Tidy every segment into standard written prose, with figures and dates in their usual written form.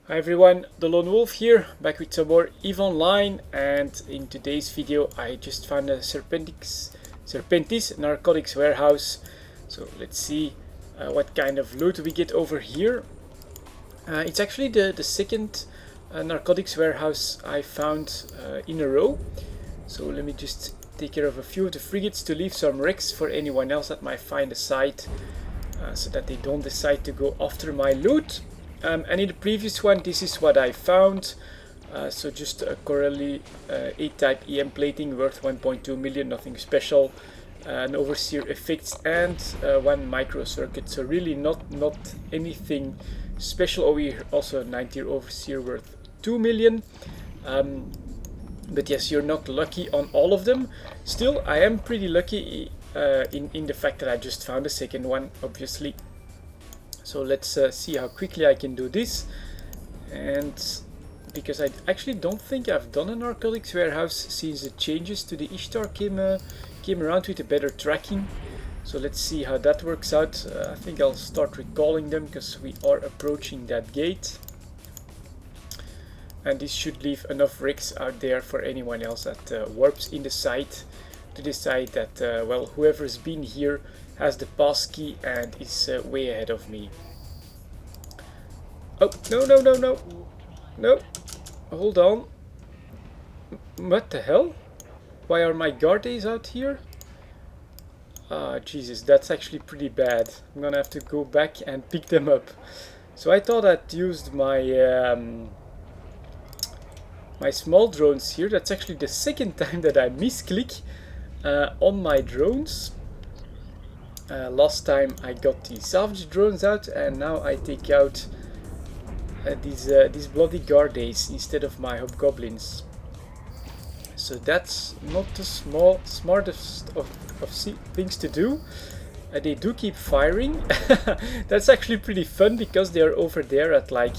Hi everyone, the Lone Wolf here, back with some more EVE Online, and in today's video I just found a Serpentis narcotics warehouse. So let's see what kind of loot we get over here. It's actually the second narcotics warehouse I found in a row. So let me just take care of a few of the frigates to leave some wrecks for anyone else that might find a site, so that they don't decide to go after my loot. And in the previous one, this is what I found. So just a Corelli 8-type EM plating worth 1.2 million, nothing special. An overseer effects and one microcircuit. So really not anything special. Oh, we also a 9-tier overseer worth 2 million. But yes, you're not lucky on all of them. Still, I am pretty lucky in the fact that I just found a second one, obviously. So let's see how quickly I can do this. And because I actually don't think I've done a narcotics warehouse since the changes to the Ishtar came around with a better tracking. So let's see how that works out. I think I'll start recalling them because we are approaching that gate. And this should leave enough rigs out there for anyone else that warps in the site to decide that, well, whoever's been here has the pass key and is way ahead of me. Oh, no, hold on. What the hell? Why are my guards out here? Ah, Jesus, that's actually pretty bad. I'm gonna have to go back and pick them up. So I thought I'd used my my small drones here. That's actually the second time that I misclick on my drones. Last time I got the salvage drones out, and now I take out these bloody guards instead of my hobgoblins. So that's not the smartest of things to do. They do keep firing. That's actually pretty fun because they're over there at like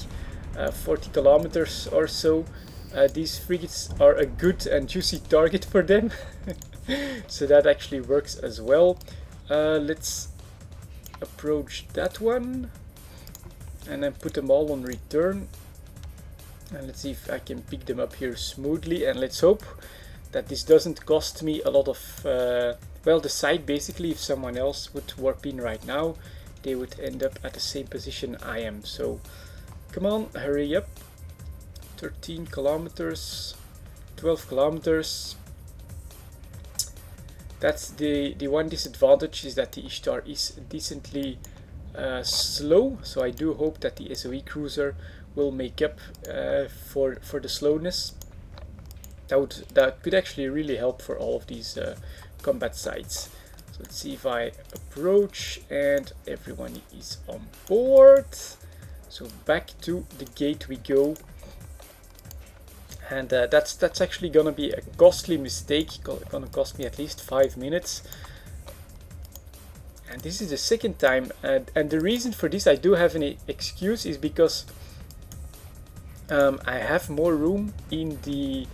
40 kilometers or so. These frigates are a good and juicy target for them. So that actually works as well. Let's approach that one and then put them all on return, and let's see if I can pick them up here smoothly. And let's hope that this doesn't cost me a lot of well, the site basically, if someone else would warp in right now, they would end up at the same position I am. So come on, hurry up. 13 kilometers, 12 kilometers. That's the one disadvantage, is that the Ishtar is decently slow, so I do hope that the SOE cruiser will make up for the slowness. That could actually really help for all of these combat sites. So let's see if I approach and everyone is on board. So back to the gate we go. And that's actually gonna be a costly mistake. Gonna cost me at least 5 minutes. And this is the second time. And the reason for this, I do have an excuse, is because I have more room in the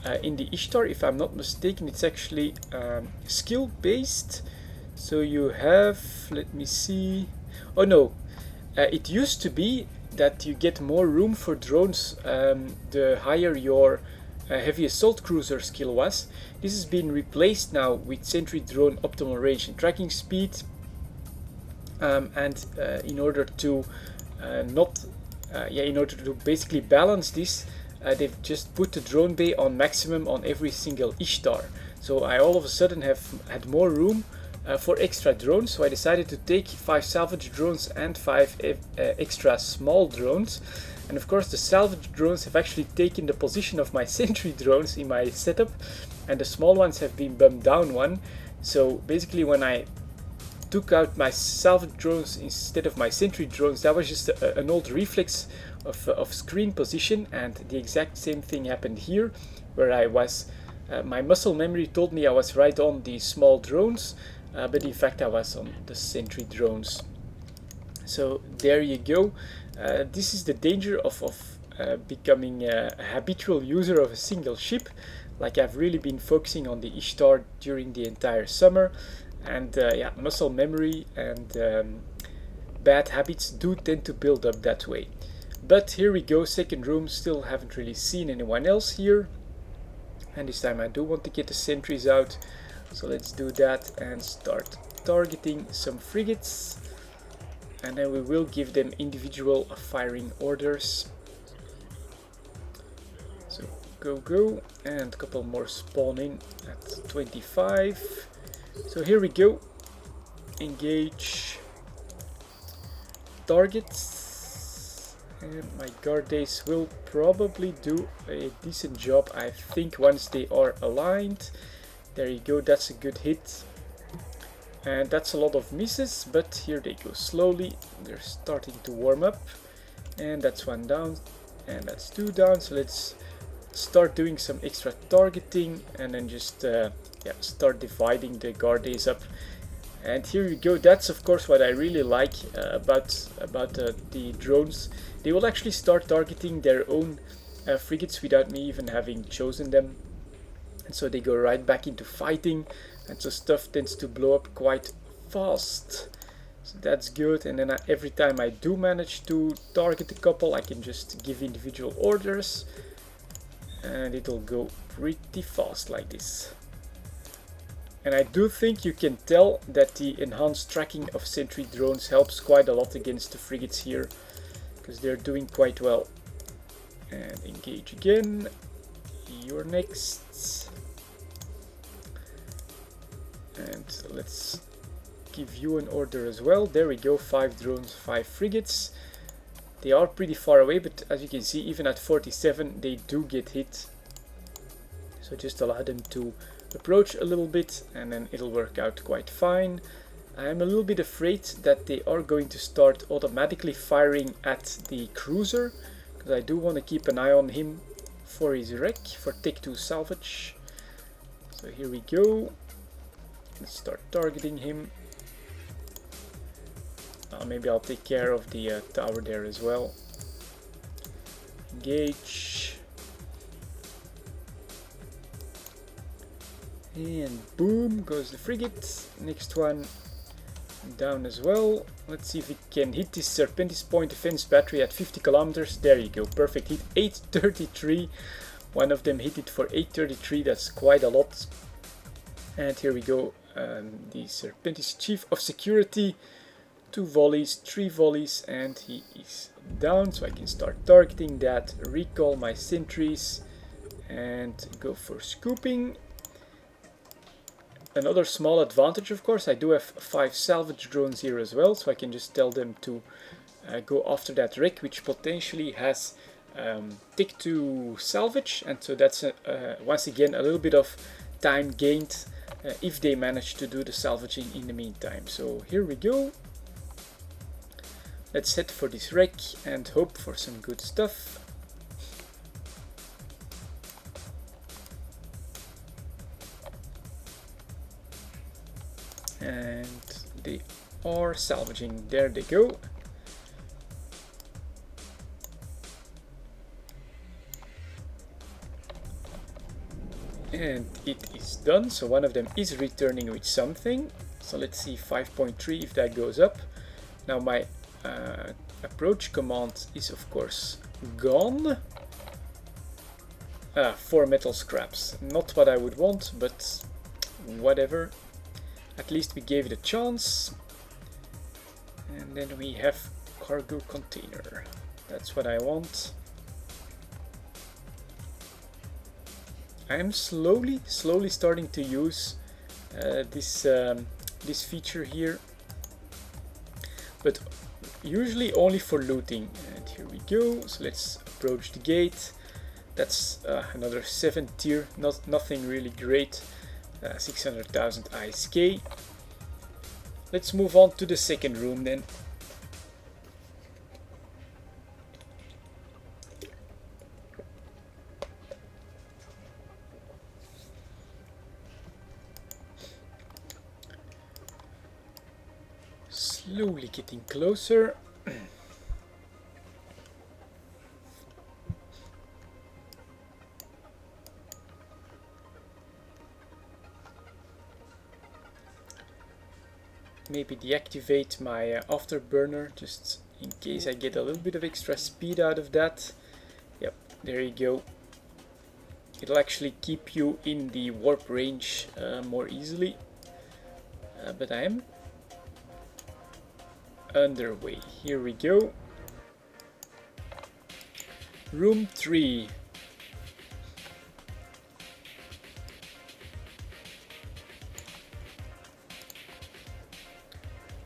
Ishtar. If I'm not mistaken, it's actually skill based. So you have, let me see. Oh no, it used to be that you get more room for drones the higher your heavy assault cruiser skill was. This has been replaced now with sentry drone optimal range and tracking speed, and in order to in order to basically balance this, they've just put the drone bay on maximum on every single Ishtar. So I all of a sudden have had more room for extra drones, so I decided to take 5 salvage drones and 5 extra small drones. And of course the salvage drones have actually taken the position of my sentry drones in my setup, and the small ones have been bumped down one. So basically when I took out my salvage drones instead of my sentry drones, that was just an old reflex of screen position, and the exact same thing happened here, where I was my muscle memory told me I was right on the small drones, but in fact I was on the sentry drones. So there you go. This is the danger of becoming a habitual user of a single ship. Like, I've really been focusing on the Ishtar during the entire summer, and yeah, muscle memory and bad habits do tend to build up that way. But here we go, second room, still haven't really seen anyone else here. And this time I do want to get the sentries out. So let's do that and start targeting some frigates. And then we will give them individual firing orders. So go, go, and a couple more spawn in at 25. So here we go. Engage targets. And my guard days will probably do a decent job, I think, once they are aligned. There you go, that's a good hit. And that's a lot of misses, but here they go slowly. They're starting to warm up. And that's one down, and that's two down. So let's start doing some extra targeting, and then just start dividing the guard days up. And here we go. That's of course what I really like about the drones. They will actually start targeting their own frigates without me even having chosen them. And so they go right back into fighting, and so stuff tends to blow up quite fast. So that's good. And then every time I do manage to target a couple, I can just give individual orders, and it'll go pretty fast like this. And I do think you can tell that the enhanced tracking of sentry drones helps quite a lot against the frigates here, because they're doing quite well. And engage again. You're next. And let's give you an order as well. There we go, 5 drones, 5 frigates. They are pretty far away, but as you can see, even at 47 they do get hit. So just allow them to approach a little bit, and then it'll work out quite fine. I'm a little bit afraid that they are going to start automatically firing at the cruiser, because I do want to keep an eye on him for his wreck, for Tech 2 salvage. So here we go. Let's start targeting him. Maybe I'll take care of the tower there as well. Engage. And boom goes the frigate. Next one down as well. Let's see if we can hit this Serpentis Point defense battery at 50 kilometers. There you go, perfect hit. 833. One of them hit it for 833. That's quite a lot. And here we go. The Serpentis Chief of Security. 2 volleys, 3 volleys, and he is down. So I can start targeting that. Recall my sentries and go for scooping. Another small advantage, of course, I do have 5 salvage drones here as well, so I can just tell them to go after that wreck, which potentially has Tech 2 salvage, and so that's once again a little bit of time gained if they manage to do the salvaging in the meantime. So here we go. Let's head for this wreck and hope for some good stuff. And they are salvaging. There they go. And it is done. So one of them is returning with something. So let's see 5.3 if that goes up. Now my approach command is of course gone. 4 metal scraps. Not what I would want, but whatever. At least we gave it a chance. And then we have cargo container. That's what I want. I am slowly starting to use this feature here, but usually only for looting. And here we go. So let's approach the gate. That's another 7 tier. Nothing really great. 600,000 ISK. Let's move on to the second room then. Slowly getting closer. Maybe deactivate my afterburner just in case I get a little bit of extra speed out of that. Yep, there you go. It'll actually keep you in the warp range more easily. But I am underway. Here we go. Room 3.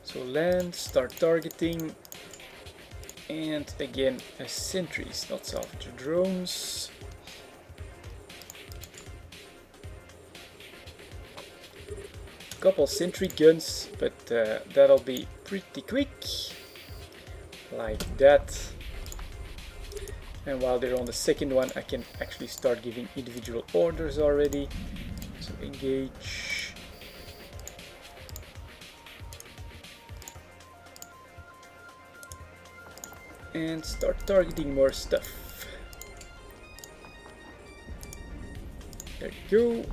So land, start targeting, and again sentries, not salvage drones. Couple sentry guns, but that'll be pretty quick, like that. And while they're on the second one, I can actually start giving individual orders already. So engage. And start targeting more stuff. There you go.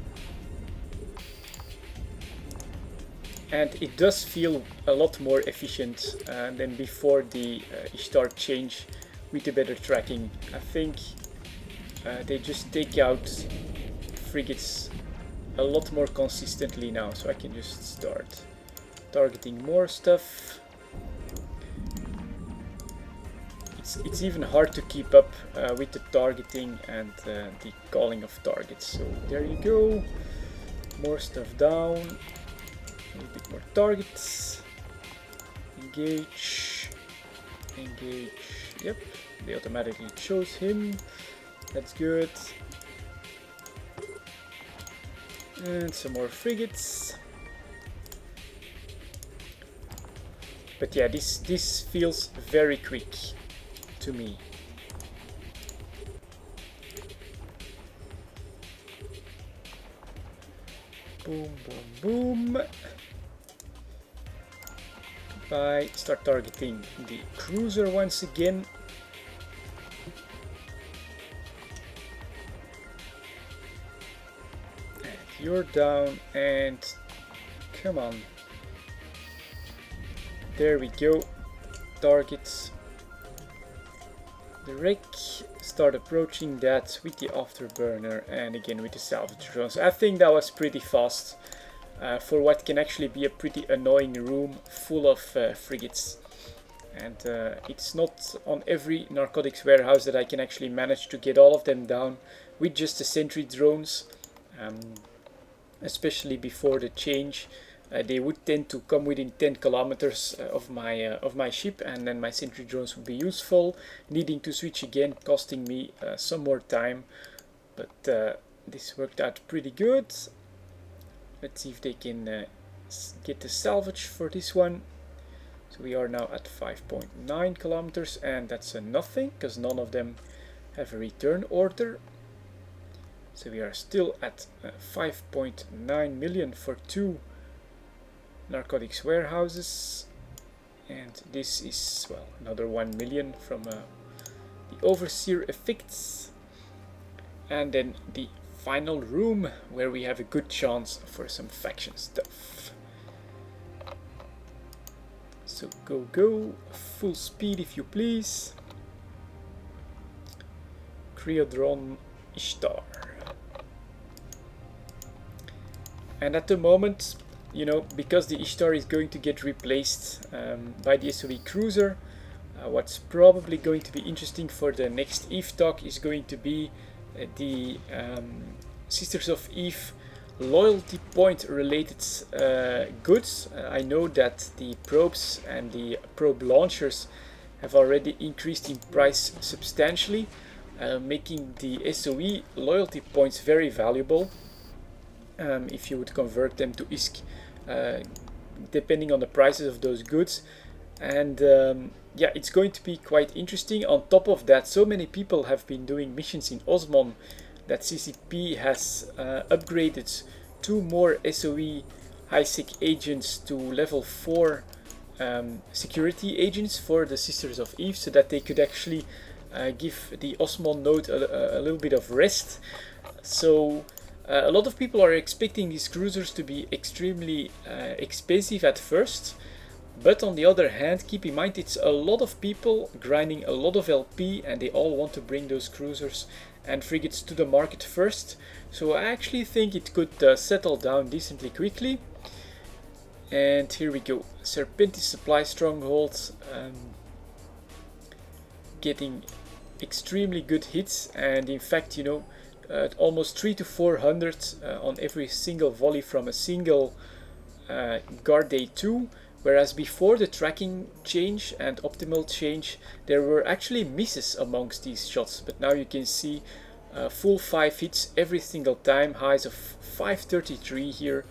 And it does feel a lot more efficient than before the Ishtar change with the better tracking. I think they just take out frigates a lot more consistently now, so I can just start targeting more stuff. It's even hard to keep up with the targeting and the calling of targets. So there you go, more stuff down, a little bit more targets, engage, engage, yep, they automatically chose him, that's good, and some more frigates. But yeah, this feels very quick to me. Boom, boom, boom. Bye. Start targeting the cruiser once again. And you're down, and come on. There we go. Targets. The wreck, start approaching that with the afterburner and again with the salvage drones. I think that was pretty fast for what can actually be a pretty annoying room full of frigates. And it's not on every narcotics warehouse that I can actually manage to get all of them down with just the sentry drones, especially before the change. They would tend to come within 10 kilometers of my ship, and then my sentry drones would be useful, needing to switch again, costing me some more time. But this worked out pretty good. Let's see if they can get the salvage for this one. So we are now at 5.9 kilometers, and that's a nothing because none of them have a return order. So we are still at 5.9 million for 2 narcotics warehouses, and this is, well, another 1 million from the overseer effects, and then the final room where we have a good chance for some faction stuff. So go full speed if you please. Creodron Ishtar. And at the moment, you know, because the Ishtar is going to get replaced by the SOE cruiser, what's probably going to be interesting for the next Eve talk is going to be the Sisters of Eve loyalty point related goods. I know that the probes and the probe launchers have already increased in price substantially, making the SOE loyalty points very valuable if you would convert them to ISK. Depending on the prices of those goods, and yeah, it's going to be quite interesting. On top of that, so many people have been doing missions in Osmon that CCP has upgraded 2 more SOE high-sec agents to level 4 security agents for the Sisters of Eve, so that they could actually give the Osmon node a little bit of rest. So a lot of people are expecting these cruisers to be extremely expensive at first, But on the other hand, keep in mind it's a lot of people grinding a lot of LP, and they all want to bring those cruisers and frigates to the market first. So I actually think it could settle down decently quickly. And here we go, Serpentis supply strongholds, getting extremely good hits, and in fact, you know, almost 300 to 400 on every single volley from a single guard day 2. Whereas before the tracking change and optimal change, there were actually misses amongst these shots. But now you can see full 5 hits every single time, highs of 533 here.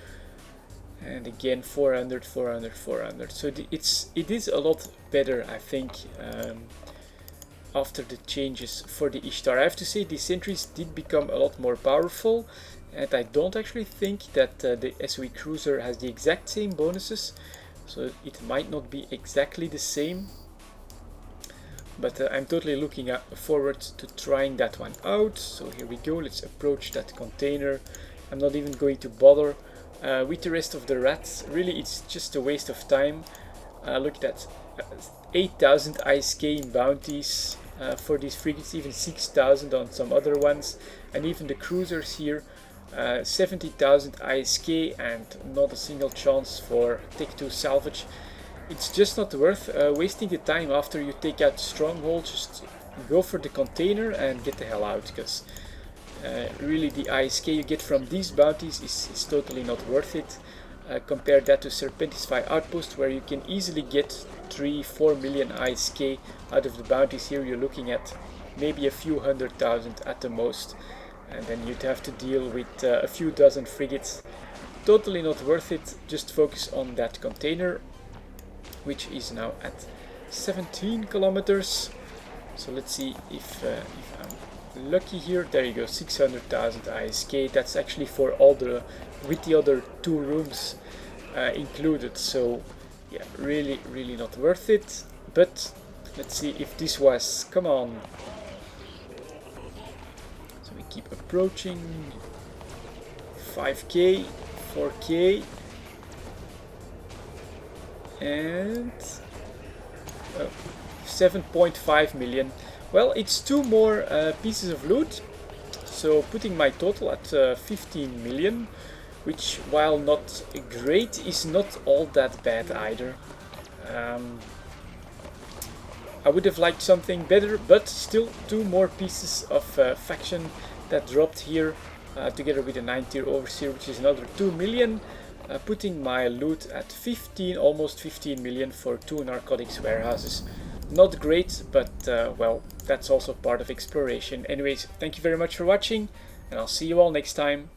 And again 400, 400, 400. So it is a lot better, I think, after the changes for the Ishtar. I have to say the sentries did become a lot more powerful. And I don't actually think that the SOE Cruiser has the exact same bonuses. So it might not be exactly the same, but I'm totally looking forward to trying that one out. So here we go, let's approach that container. I'm not even going to bother with the rest of the rats. Really, it's just a waste of time. Look at that, 8,000 ISK in bounties for these frigates, even 6,000 on some other ones, and even the cruisers here. 70,000 ISK and not a single chance for Tech 2 salvage. It's just not worth wasting the time after you take out the stronghold. Just go for the container and get the hell out, because really the ISK you get from these bounties is totally not worth it. Compare that to Serpentis 5 Outpost, where you can easily get 3-4 million ISK out of the bounties. Here you're looking at maybe a few 100,000 at the most. And then you'd have to deal with a few dozen frigates. Totally not worth it. Just focus on that container, which is now at 17 kilometers. So let's see if I'm lucky here. There you go, 600,000 ISK. That's actually for all with the other 2 rooms included. So yeah, really not worth it. But let's see if this was, come on. Keep approaching. 5k, 4k, and 7.5 million. Well, it's 2 more pieces of loot, so putting my total at 15 million, which, while not great, is not all that bad either. I would have liked something better, but still 2 more pieces of faction that dropped here, together with a 9-tier overseer, which is another 2 million, putting my loot at 15, almost 15 million for 2 narcotics warehouses. Not great, but well, that's also part of exploration. Anyways, thank you very much for watching, and I'll see you all next time.